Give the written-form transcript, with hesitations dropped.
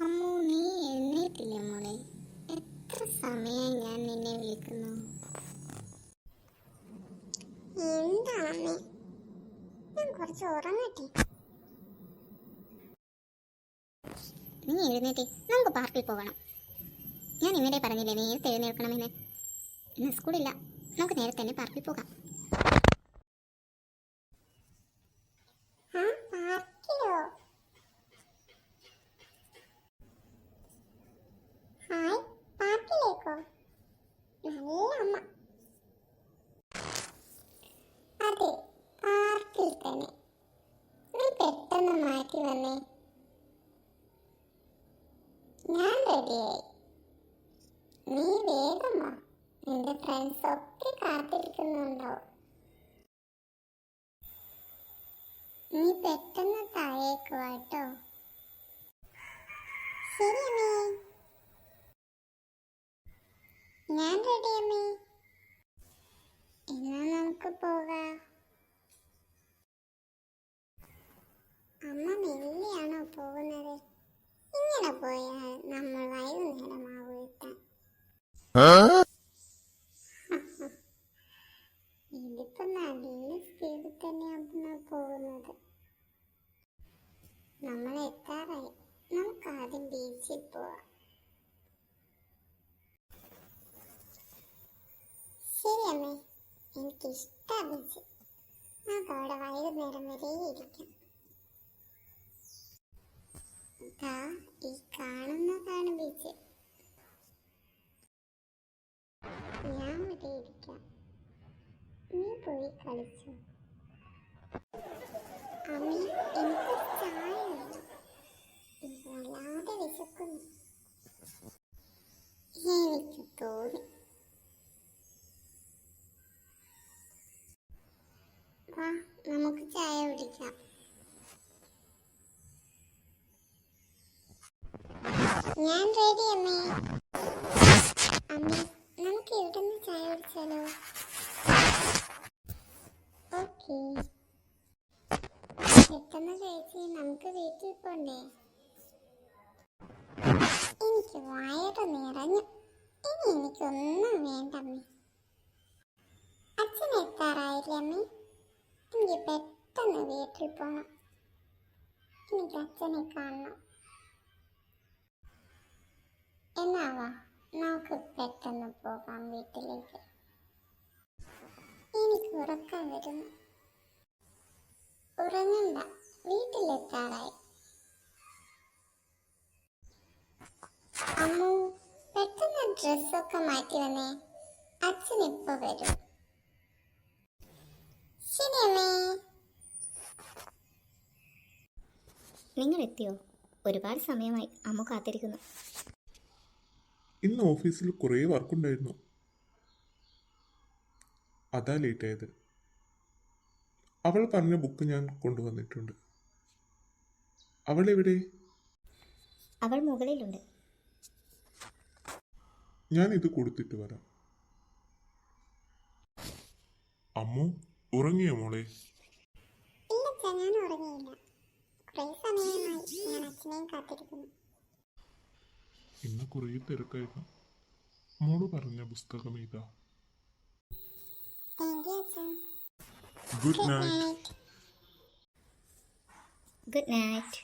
അമ്മോ, നീ എഴുന്നേറ്റില്ലേ മോളെ? എത്ര സമയം ഞാൻ നിന്നെ വിളിക്കുന്നു. എന്താണമ്മേ, ഞാൻ കുറച്ച് ഉറങ്ങട്ടെ. നീ എഴുന്നേറ്റേ, നമുക്ക് പാർക്കിൽ പോകണം. ഞാൻ ഇന്നലെ പറഞ്ഞില്ലേ നേരത്തെ എഴുന്നേൽക്കണമെന്ന്. ഇന്ന് സ്കൂളില്ല, നമുക്ക് നേരത്തെ തന്നെ പാർക്കിൽ പോകാം. പാർക്കിലോ? ഹായ്, പാർക്കിലേക്കോ? നല്ല അമ്മ. അതെ, പാർക്കിൽ തന്നെ. നീ പെട്ടെന്ന് മാറ്റി വന്നേ. ഞാൻ റെഡിയായി. നീ വേഗം വാ, നിന്റെ ഫ്രണ്ട്സ് ഒക്കെ കാത്തിരിക്കുന്നുണ്ടാവും. നീ പെട്ടെന്ന് താഴേക്ക് വാട്ടോ. ശരി അമ്മേ, ഞാൻ റെഡി അമ്മേ. എന്നാ നമുക്ക് പോകാം. അമ്മ മെല്ലെയാണോ പോകുന്നത്? ഇങ്ങനെ പോയാൽ നമ്മൾ വൈകുന്നേരമാവും എത്താൻ. ഇതിപ്പോ നല്ല സ്പീഡിൽ തന്നെയാണ് പോകുന്നത്. നമ്മൾ എത്താറായി. നമുക്ക് ആദ്യം ബീച്ചിൽ പോവാം. ശരി അമ്മേ, എനിക്കിഷ്ടാ ബീച്ച്. നമുക്ക് അവിടെ വൈകുന്നേരം വരെ ഇരിക്കാം. ഈ കാണുന്നതാണ് ബീച്ച്. ഞാൻ ഇവിടെ ഇരിക്കാം, നീ പോയി കളിച്ചു. അമ്മേ, എനിക്കൊരു ചായ വേണം. വല്ലാതെ വിശക്കുന്നു. എനിക്ക് തോന്നി. വാ, നമുക്ക് ചായ കുടിക്കാം. ഞാൻ റെഡി അമ്മേ. അമ്മേ, നമുക്ക് ഇവിടെ നിന്ന് ചായ കുടിച്ചാലോ? ഓക്കേ. പെട്ടെന്ന് കഴിച്ച് നമുക്ക് വീട്ടിൽ പോണ്ടേ? എനിക്ക് വയറ് നിറഞ്ഞു. ഇനി എനിക്കൊന്നും വേണ്ടമ്മേ. അച്ഛൻ എത്താറായില്ലേ അമ്മേ? എനിക്ക് പെട്ടെന്ന് വീട്ടിൽ പോകണം. എനിക്ക് അച്ഛനെ കാണണം. എന്നാവാ, നമുക്ക് പെട്ടെന്ന് പോകാം വീട്ടിലേക്ക്. എനിക്ക് ഉറക്കം വരുന്നു. ഉറങ്ങണ്ട, വീട്ടിലെത്താറായി. അമ്മു, പെട്ടെന്ന് ഡ്രസ്സൊക്കെ മാറ്റി വന്നേ. അച്ഛൻ ഇപ്പൊ വരും. ശരി അമ്മേ. നിങ്ങൾ എത്തിയോ? ഒരുപാട് സമയമായി അമ്മ കാത്തിരിക്കുന്നു. ഇന്ന് ഓഫീസിൽ കുറേ വർക്കുണ്ടായിരുന്നു, അതാ ലേറ്റ് ആയത്. അവൾ പറഞ്ഞ ബുക്ക് ഞാൻ കൊണ്ടുവന്നിട്ടുണ്ട്. അവൾ എവിടെ? അവൾ മുകളിലുണ്ട്. ഞാൻ ഇത് കൊടുത്തിട്ട് വരാം. അമ്മു, ഉറങ്ങിയോ മോളെ? ഇല്ല, ഞാൻ ഉറങ്ങിയില്ല. കുറേ സമയമായി ഞാൻ അച്ഛനെയും കാത്തിരിക്കുന്നു. ഇന്ന് കുറേ തിരക്കായിരുന്നു. മോള് പറഞ്ഞ പുസ്തകം ഇതാ. താങ്ക് യു അച്ഛൻ. Good night. Good night.